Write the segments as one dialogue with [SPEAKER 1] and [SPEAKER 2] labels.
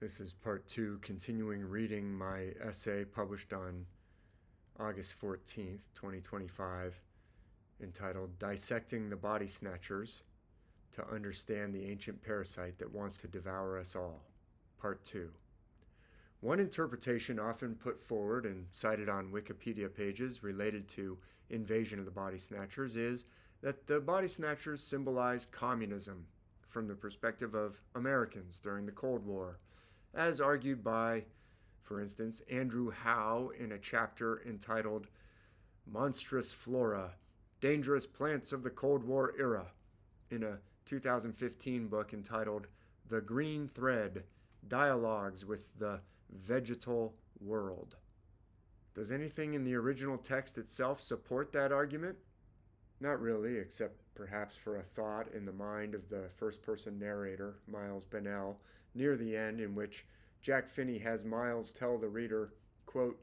[SPEAKER 1] This is part 2, continuing reading my essay published on August 14th, 2025, entitled Dissecting the Body Snatchers to Understand the Ancient Parasite That Wants to Devour Us All. Part 2. One interpretation often put forward and cited on Wikipedia pages related to invasion of the body snatchers is that the body snatchers symbolize communism from the perspective of Americans during the Cold War, as argued by, for instance, Andrew Howe in a chapter entitled Monstrous Flora, Dangerous Plants of the Cold War Era, in a 2015 book entitled The Green Thread, Dialogues with the Vegetal World. Does anything in the original text itself support that argument? Not really, except perhaps for a thought in the mind of the first-person narrator, Miles Bennell, near the end, in which Jack Finney has Miles tell the reader, quote,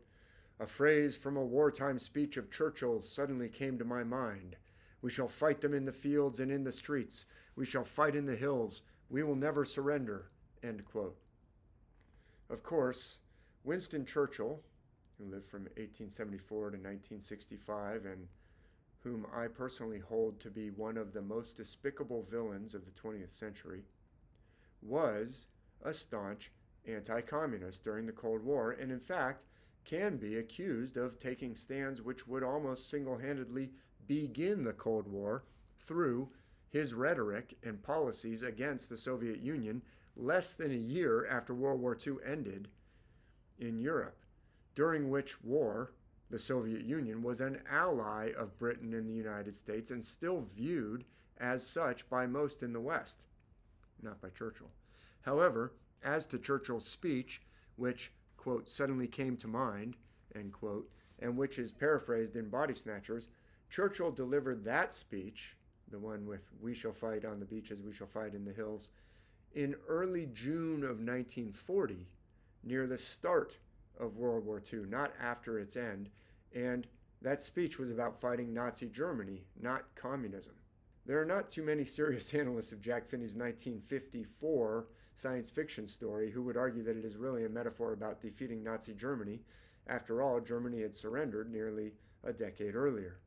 [SPEAKER 1] "A phrase from a wartime speech of Churchill's suddenly came to my mind. We shall fight them in the fields and in the streets. We shall fight in the hills. We will never surrender," end quote. Of course, Winston Churchill, who lived from 1874 to 1965 and whom I personally hold to be one of the most despicable villains of the 20th century, was a staunch anti-communist during the Cold War, and in fact can be accused of taking stands which would almost single-handedly begin the Cold War through his rhetoric and policies against the Soviet Union less than a year after World War II ended in Europe, during which war the Soviet Union was an ally of Britain and the United States and still viewed as such by most in the West, not by Churchill. However, as to Churchill's speech, which, quote, suddenly came to mind, end quote, and which is paraphrased in Body Snatchers, Churchill delivered that speech, the one with "We shall fight on the beaches, we shall fight in the hills," in early June of 1940, near the start of World War II, not after its end, and that speech was about fighting Nazi Germany, not communism. There are not too many serious analysts of Jack Finney's 1954 science fiction story who would argue that it is really a metaphor about defeating Nazi Germany. After all, Germany had surrendered nearly a decade earlier.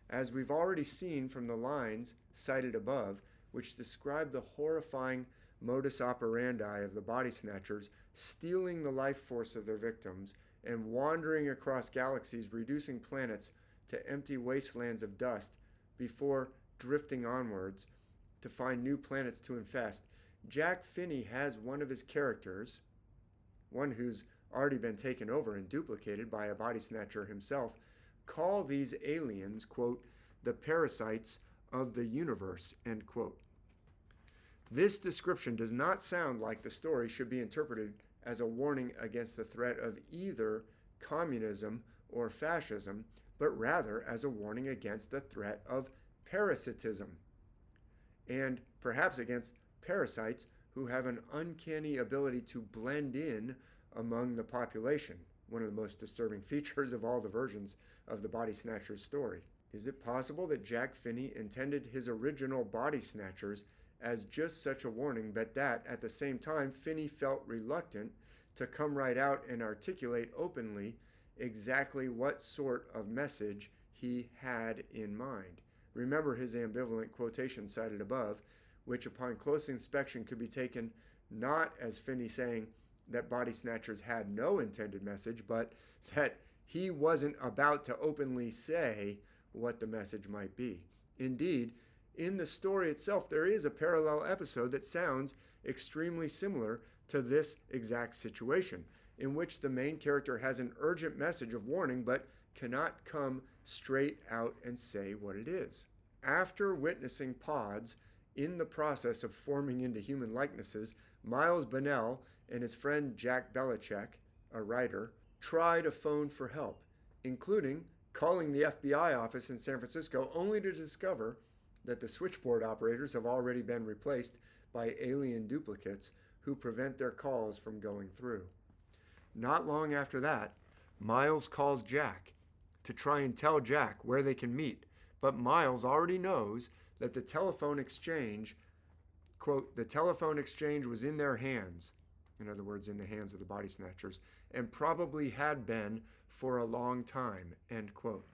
[SPEAKER 1] As we've already seen from the lines cited above, which describe the horrifying modus operandi of the body snatchers stealing the life force of their victims and wandering across galaxies, reducing planets to empty wastelands of dust before drifting onwards to find new planets to infest, Jack Finney has one of his characters, one who's already been taken over and duplicated by a body snatcher himself, call these aliens, quote, the parasites of the universe, end quote. This description does not sound like the story should be interpreted as a warning against the threat of either communism or fascism, but rather as a warning against the threat of parasitism, and perhaps against parasites who have an uncanny ability to blend in among the population, one of the most disturbing features of all the versions of the Body Snatchers story. Is it possible that Jack Finney intended his original Body Snatchers as just such a warning, but that, at the same time, Finney felt reluctant to come right out and articulate openly exactly what sort of message he had in mind? Remember his ambivalent quotation cited above, which upon close inspection could be taken not as Finney saying that body snatchers had no intended message, but that he wasn't about to openly say what the message might be. Indeed, in the story itself, there is a parallel episode that sounds extremely similar to this exact situation, in which the main character has an urgent message of warning but cannot come straight out and say what it is. After witnessing pods in the process of forming into human likenesses, Miles Bennell and his friend Jack Belichick, a writer, try to phone for help, including calling the FBI office in San Francisco, only to discover that the switchboard operators have already been replaced by alien duplicates who prevent their calls from going through. Not long after that, Miles calls Jack to try and tell Jack where they can meet, but Miles already knows that the telephone exchange, quote, the telephone exchange was in their hands, in other words, in the hands of the body snatchers, and probably had been for a long time, end quote.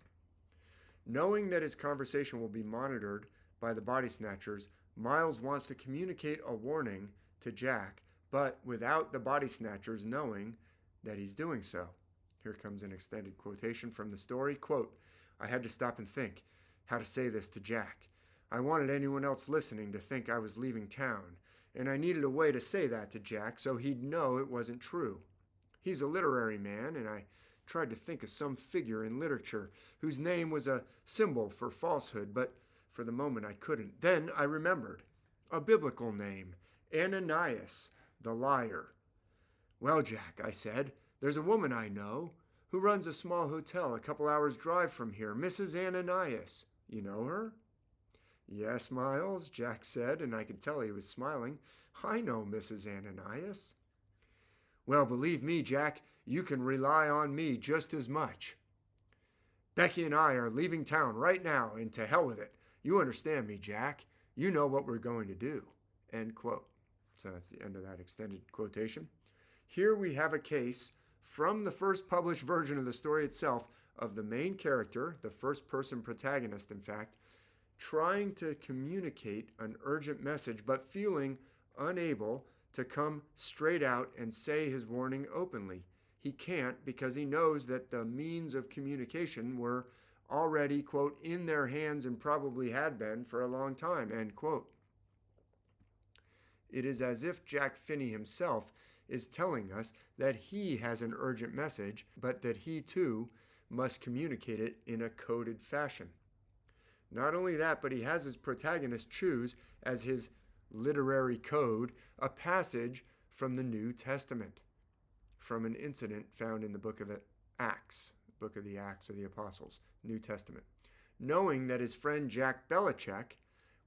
[SPEAKER 1] Knowing that his conversation will be monitored by the body snatchers, Miles wants to communicate a warning to Jack, but without the body snatchers knowing that he's doing so. Here comes an extended quotation from the story. Quote, "I had to stop and think how to say this to Jack. I wanted anyone else listening to think I was leaving town, and I needed a way to say that to Jack so he'd know it wasn't true. He's a literary man, and I tried to think of some figure in literature whose name was a symbol for falsehood, but for the moment I couldn't. Then I remembered. A biblical name, Ananias, the liar. 'Well, Jack,' I said, 'there's a woman I know who runs a small hotel a couple hours' drive from here, Mrs. Ananias. You know her?' 'Yes, Miles,' Jack said, and I could tell he was smiling. 'I know Mrs. Ananias.' 'Well, believe me, Jack, you can rely on me just as much. Becky and I are leaving town right now, and to hell with it. You understand me, Jack. You know what we're going to do.' End quote. So that's the end of that extended quotation. Here we have a case from the first published version of the story itself of the main character, the first-person protagonist, in fact, trying to communicate an urgent message, but feeling unable to come straight out and say his warning openly. He can't because he knows that the means of communication were already, quote, in their hands and probably had been for a long time, end quote. It is as if Jack Finney himself is telling us that he has an urgent message, but that he too must communicate it in a coded fashion. Not only that, but he has his protagonist choose as his literary code a passage from the New Testament, from an incident found in the book of Acts, book of the Acts of the Apostles, New Testament, knowing that his friend Jack Belichick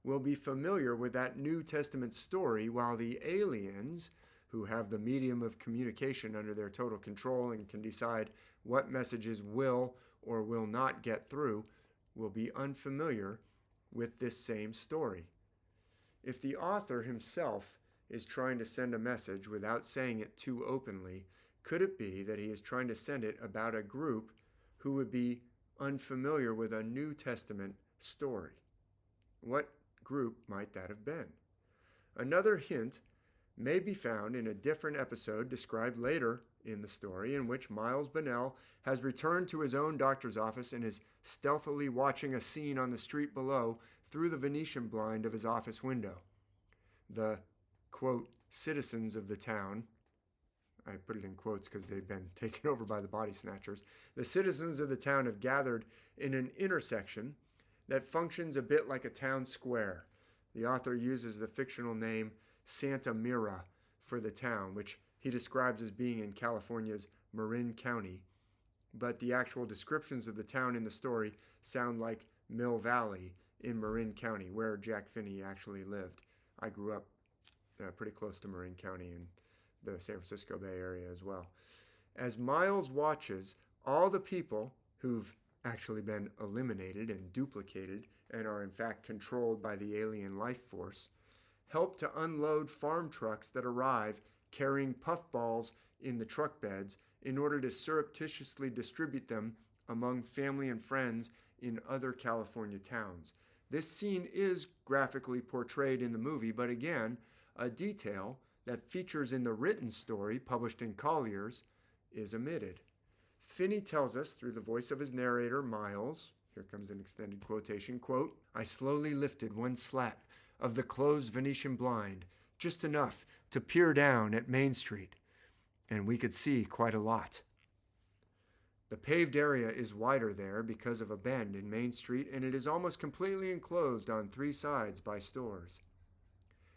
[SPEAKER 1] will be familiar with that New Testament story, while the aliens, who have the medium of communication under their total control and can decide what messages will or will not get through, will be unfamiliar with this same story. If the author himself is trying to send a message without saying it too openly, could it be that he is trying to send it about a group who would be unfamiliar with a New Testament story? What group might that have been? Another hint may be found in a different episode described later in the story, in which Miles Bennell has returned to his own doctor's office and is stealthily watching a scene on the street below through the Venetian blind of his office window. The, quote, citizens of the town, I put it in quotes because they've been taken over by the body snatchers, the citizens of the town have gathered in an intersection that functions a bit like a town square. The author uses the fictional name Santa Mira for the town, which he describes as being in California's Marin County, but the actual descriptions of the town in the story sound like Mill Valley in Marin County, where Jack Finney actually lived. I grew up pretty close to Marin County in the San Francisco Bay Area as well. As Miles watches, all the people who've actually been eliminated and duplicated and are in fact controlled by the alien life force help to unload farm trucks that arrive carrying puffballs in the truck beds in order to surreptitiously distribute them among family and friends in other California towns. This scene is graphically portrayed in the movie, but again, a detail that features in the written story published in Collier's is omitted. Finney tells us through the voice of his narrator, Miles, here comes an extended quotation, quote, "I slowly lifted one slat of the closed Venetian blind, just enough to peer down at Main Street, and we could see quite a lot. The paved area is wider there because of a bend in Main Street, and it is almost completely enclosed on three sides by stores.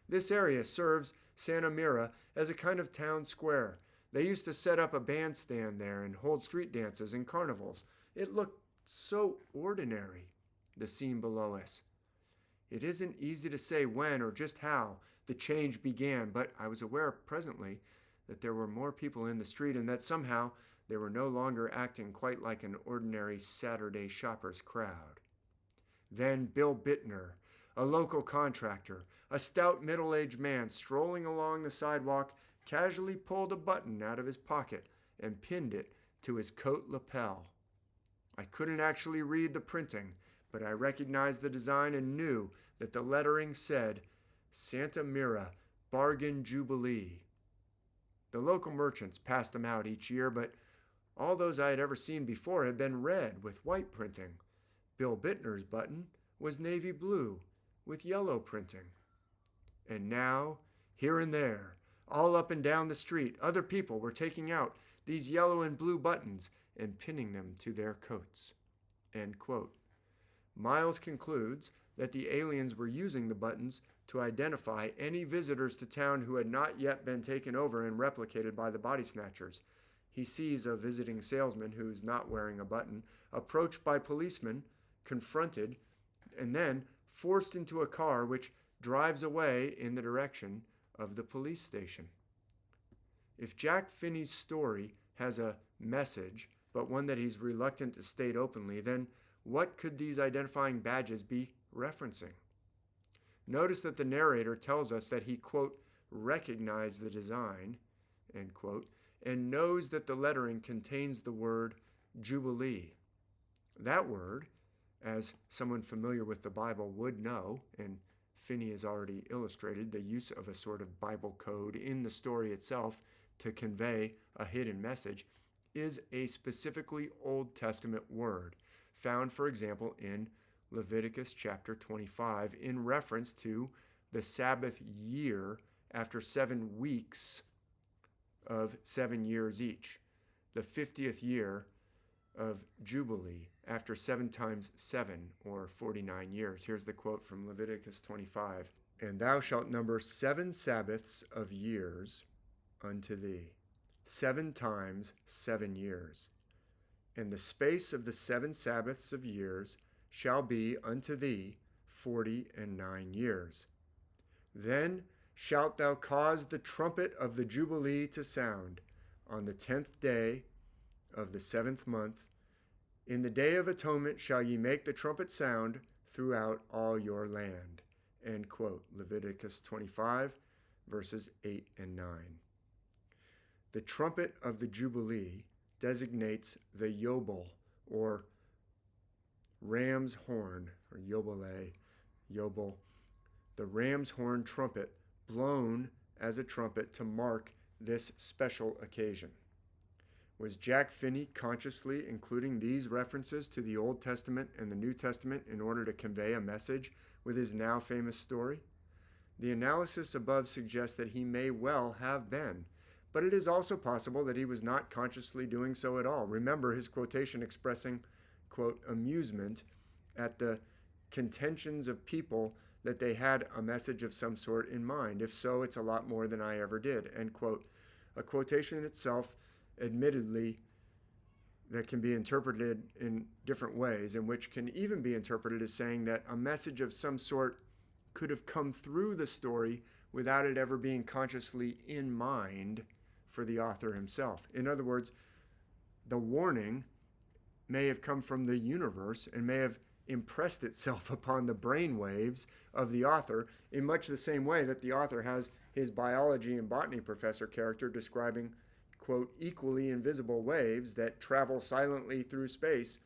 [SPEAKER 1] This area serves Santa Mira as a kind of town square. They used to set up a bandstand there and hold street dances and carnivals. It looked so ordinary, the scene below us. It isn't easy to say when or just how the change began, but I was aware presently that there were more people in the street and that somehow they were no longer acting quite like an ordinary Saturday shopper's crowd. Then Bill Bittner, a local contractor, a stout middle-aged man strolling along the sidewalk, casually pulled a button out of his pocket and pinned it to his coat lapel. I couldn't actually read the printing, but I recognized the design and knew that the lettering said, Santa Mira Bargain Jubilee. The local merchants passed them out each year, but all those I had ever seen before had been red with white printing. Bill Bittner's button was navy blue with yellow printing. And now, here and there, all up and down the street, other people were taking out these yellow and blue buttons and pinning them to their coats. End quote. Miles concludes that the aliens were using the buttons to identify any visitors to town who had not yet been taken over and replicated by the body snatchers. He sees a visiting salesman who's not wearing a button, approached by policemen, confronted, and then forced into a car which drives away in the direction of the police station. If Jack Finney's story has a message, but one that he's reluctant to state openly, then what could these identifying badges be referencing? Notice that the narrator tells us that he, quote, recognized the design, end quote, and knows that the lettering contains the word Jubilee. That word, as someone familiar with the Bible would know, and Finney has already illustrated the use of a sort of Bible code in the story itself to convey a hidden message, is a specifically Old Testament word, found, for example, in Leviticus chapter 25, in reference to the Sabbath year after 7 weeks of 7 years each, the 50th year of Jubilee after 7 times 7, or 49 years. Here's the quote from Leviticus 25. And thou shalt number 7 Sabbaths of years unto thee, 7 times 7 years. And the space of the 7 Sabbaths of years shall be unto thee 49 years. Then shalt thou cause the trumpet of the Jubilee to sound on the 10th day of the 7th month. In the day of atonement shall ye make the trumpet sound throughout all your land. End quote. Leviticus 25, verses 8 and 9. The trumpet of the Jubilee designates the Yobel, or ram's horn, or Yobel, the ram's horn trumpet blown as a trumpet to mark this special occasion. Was Jack Finney consciously including these references to the Old Testament and the New Testament in order to convey a message with his now famous story? The analysis above suggests that he may well have been, but it is also possible that he was not consciously doing so at all. Remember his quotation expressing, quote, amusement at the contentions of people that they had a message of some sort in mind. If so, it's a lot more than I ever did, end quote. A quotation itself, admittedly, that can be interpreted in different ways, and which can even be interpreted as saying that a message of some sort could have come through the story without it ever being consciously in mind for the author himself. In other words, the warning may have come from the universe and may have impressed itself upon the brain waves of the author in much the same way that the author has his biology and botany professor character describing, quote, equally invisible waves that travel silently through space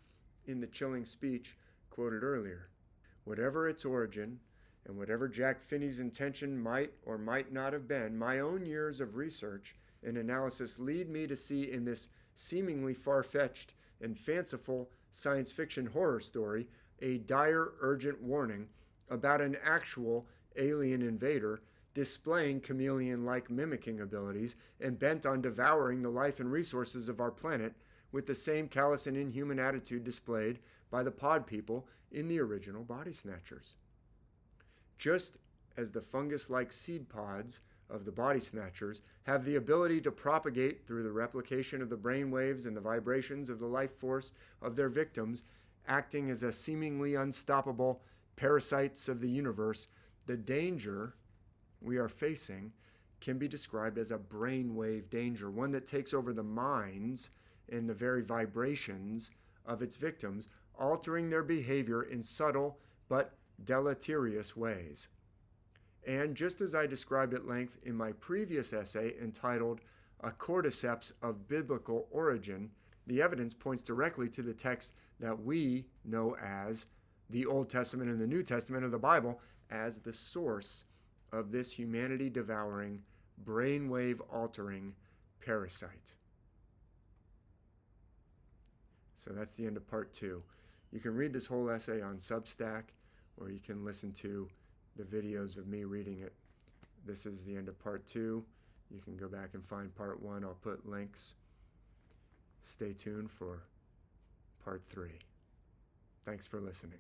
[SPEAKER 1] in the chilling speech quoted earlier. Whatever its origin, and whatever Jack Finney's intention might or might not have been, my own years of research and analysis lead me to see in this seemingly far-fetched and fanciful science fiction horror story a dire, urgent warning about an actual alien invader displaying chameleon-like mimicking abilities and bent on devouring the life and resources of our planet with the same callous and inhuman attitude displayed by the pod people in the original Body Snatchers. Just as the fungus-like seed pods of the Body Snatchers have the ability to propagate through the replication of the brain waves and the vibrations of the life force of their victims, acting as a seemingly unstoppable parasites of the universe, the danger we are facing can be described as a brainwave danger, one that takes over the minds and the very vibrations of its victims, altering their behavior in subtle but deleterious ways. And just as I described at length in my previous essay entitled A Cordyceps of Biblical Origin, the evidence points directly to the text that we know as the Old Testament and the New Testament of the Bible as the source of this humanity-devouring, brainwave-altering parasite. So that's the end of part 2. You can read this whole essay on Substack, or you can listen to the videos of me reading it. This is the end of part 2. You can go back and find part 1. I'll put links. Stay tuned for part 3. Thanks for listening.